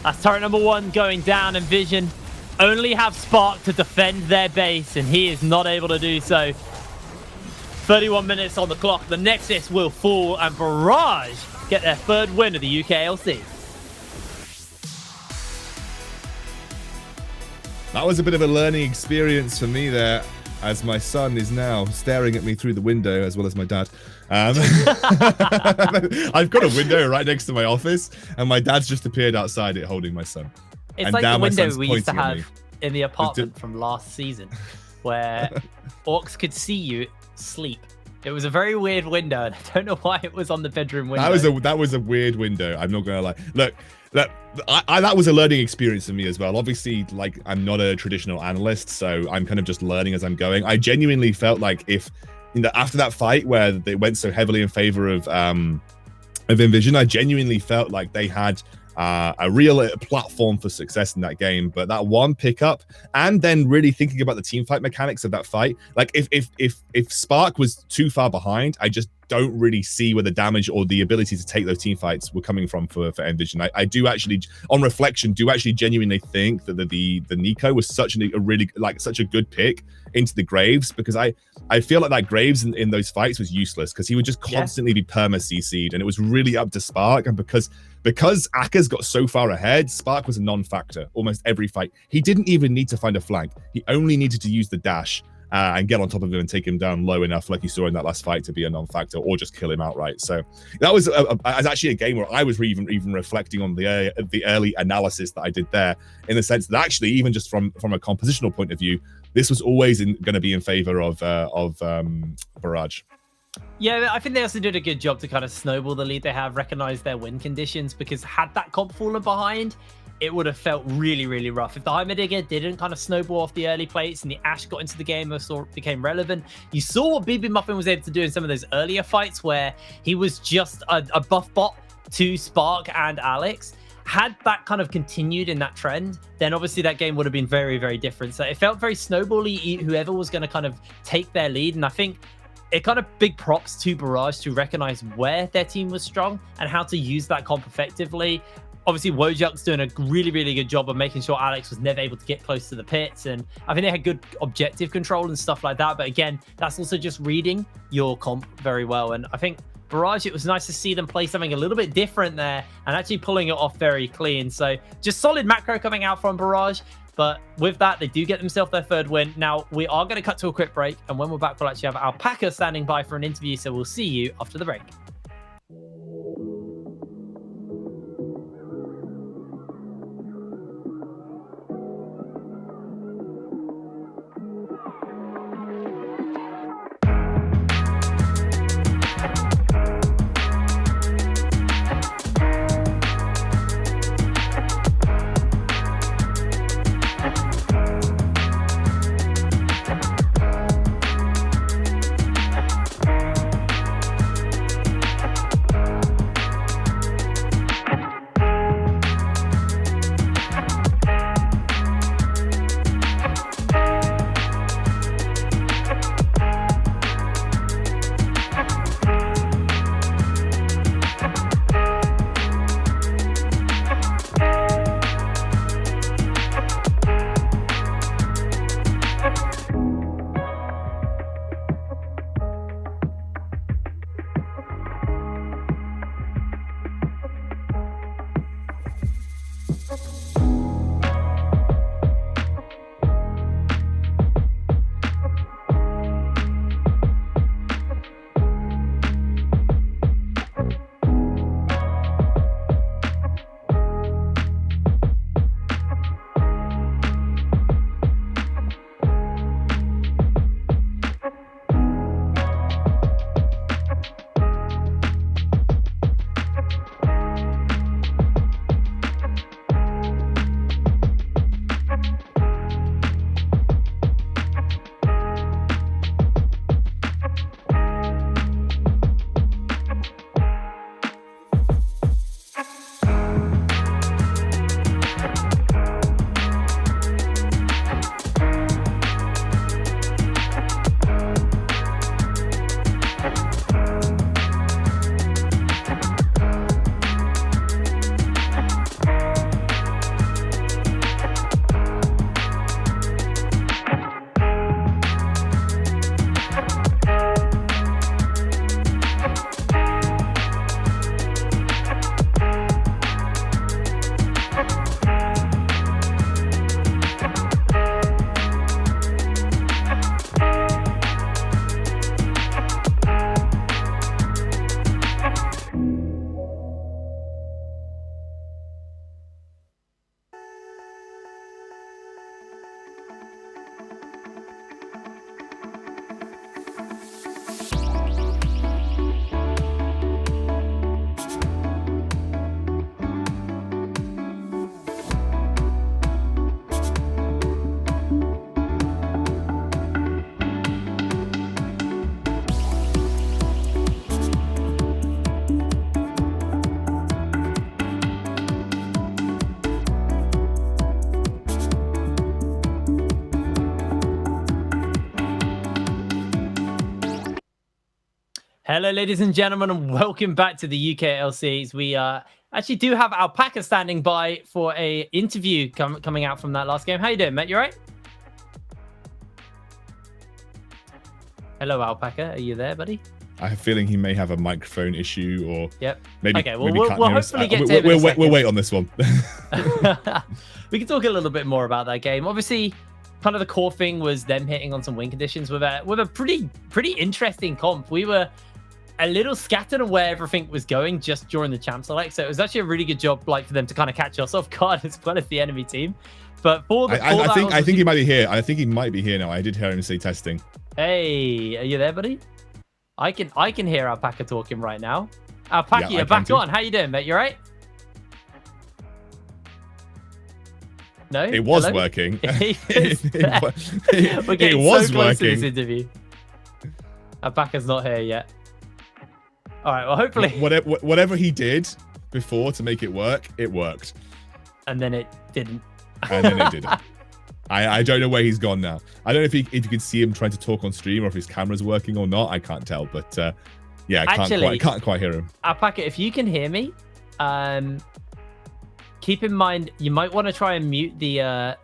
that's turret number one going down. Nvision only have Spark to defend their base, and he is not able to do so. 31 minutes on the clock. The Nexus will fall, and Barrage get their third win of the UKLC. That was a bit of a learning experience for me there, as my son is now staring at me through the window, as well as my dad. I've got a window right next to my office, and my dad's just appeared outside it holding my son. It's and like the window we used to pointing at have in the apartment from last season, where Orcs could see you sleep. It was a very weird window, and I don't know why it was on the bedroom window. That was a weird window. I'm not gonna lie. Look, that was a learning experience for me as well. Obviously, like, I'm not a traditional analyst, so I'm kind of just learning as I'm going. I genuinely felt like if, you know, after that fight where they went so heavily in favor of Nvision, I genuinely felt like they had a real platform for success in that game. But that one pickup, and then really thinking about the team fight mechanics of that fight, like if Spark was too far behind, I just don't really see where the damage or the ability to take those team fights were coming from for Nvision. I do actually, on reflection, genuinely think that the Nico was such a good pick into the Graves, because I feel like that Graves in those fights was useless because he would just constantly be perma CC'd, and it was really up to Spark. And because Aka's got so far ahead, Spark was a non-factor almost every fight. He didn't even need to find a flank. He only needed to use the dash and get on top of him and take him down low enough, like you saw in that last fight, to be a non-factor, or just kill him outright. So that was actually a game where I was even reflecting on the early analysis that I did there, in the sense that actually, even just from a compositional point of view, this was always going to be in favor of Barrage. Yeah, I think they also did a good job to kind of snowball the lead they have, recognize their win conditions, because had that comp fallen behind, it would have felt really, really rough. If the Heimerdinger didn't kind of snowball off the early plates and the Ash got into the game and sort of became relevant, you saw what BB Muffin was able to do in some of those earlier fights where he was just a buff bot to Spark and Alex. Had that kind of continued in that trend, then obviously that game would have been very, very different. So it felt very snowbally, whoever was going to kind of take their lead. And I think it kind of big props to Barrage to recognize where their team was strong and how to use that comp effectively. Obviously, Wojak's doing a really, really good job of making sure Alex was never able to get close to the pits. And I think they had good objective control and stuff like that. But again, that's also just reading your comp very well. And I think Barrage, it was nice to see them play something a little bit different there and actually pulling it off very clean. So just solid macro coming out from Barrage. But with that, they do get themselves their third win. Now, we are going to cut to a quick break. And when we're back, we'll actually have Alpaca standing by for an interview. So we'll see you after the break. Hello, ladies and gentlemen, and welcome back to the UKLCs. We actually do have Alpaca standing by for a interview coming out from that last game. How you doing, mate? You all right? Hello, Alpaca. Are you there, buddy? I have a feeling he may have a microphone issue, or maybe. Okay, well, maybe we'll can't hear us. hopefully get to him in a second. We'll wait on this one. We can talk a little bit more about that game. Obviously, kind of the core thing was them hitting on some win conditions with a pretty interesting comp. We were a little scattered on where everything was going just during the champ select, so it was actually a really good job, like, for them to kind of catch us off guard as well as the enemy team. But I think he might be here. I think he might be here now. I did hear him say testing. Hey, are you there, buddy? I can hear Alpaca talking right now. Alpaca, Yeah, you're back on. How you doing, mate? You all right? No, It was Hello? working. We're It getting was so close to working. this interview. Alpaca's not here yet. All right, well, hopefully. Whatever he did before to make it work, it worked. And then it didn't. And then it didn't. I don't know where he's gone now. I don't know if you can see him trying to talk on stream or if his camera's working or not. I can't tell, but yeah, I can't quite hear him. Alpaca, if you can hear me, keep in mind you might want to try and mute the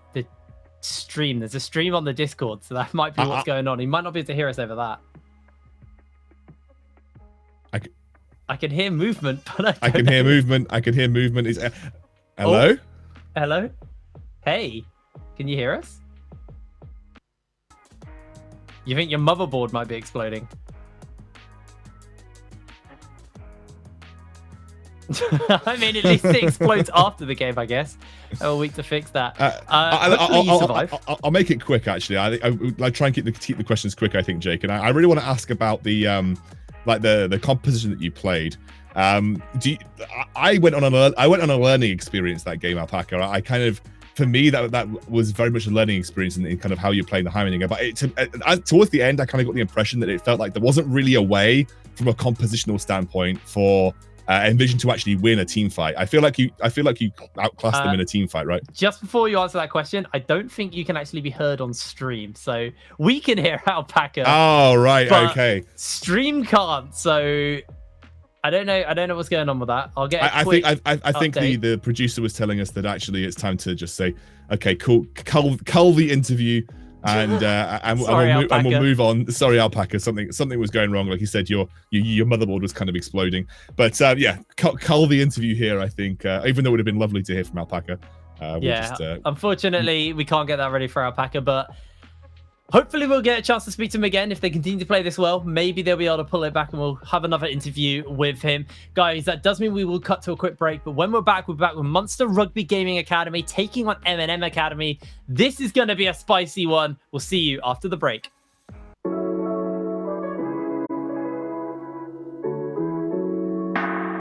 stream. There's a stream on the Discord, so that might be what's going on. He might not be able to hear us over that. I can hear movement, but I can hear movement. I can hear movement. Hello? Oh, hello? Hey, can you hear us? You think your motherboard might be exploding? I mean, at least it explodes after the game, I guess. A week to fix that. Hopefully you survive. I'll make it quick, actually. I try and keep the questions quick, I think, Jake. And I really want to ask about the the composition that you played. I went on a learning experience that game, Alpaca. I kind of, for me, that was very much a learning experience in kind of how you're playing the Heimerdinger. But towards the end, I kind of got the impression that it felt like there wasn't really a way from a compositional standpoint for Nvision to actually win a team fight. I feel like you outclassed them in a team fight, right? Just before you answer that question, I don't think you can actually be heard on stream. So we can hear Alpaca. Oh, right. Okay. Stream can't. So I don't know what's going on with that. I'll get. I think the producer was telling us that actually it's time to just say, okay, cool, cull the interview. And we'll move on. Sorry, Alpaca. Something was going wrong. Like you said, your motherboard was kind of exploding. But yeah, cull the interview here. I think, even though it would have been lovely to hear from Alpaca. Unfortunately, we can't get that ready for Alpaca. But hopefully, we'll get a chance to speak to him again if they continue to play this well. Maybe they'll be able to pull it back, and we'll have another interview with him, guys. That does mean we will cut to a quick break. But when we're back with Monster Rugby Gaming Academy taking on M&M Academy. This is going to be a spicy one. We'll see you after the break.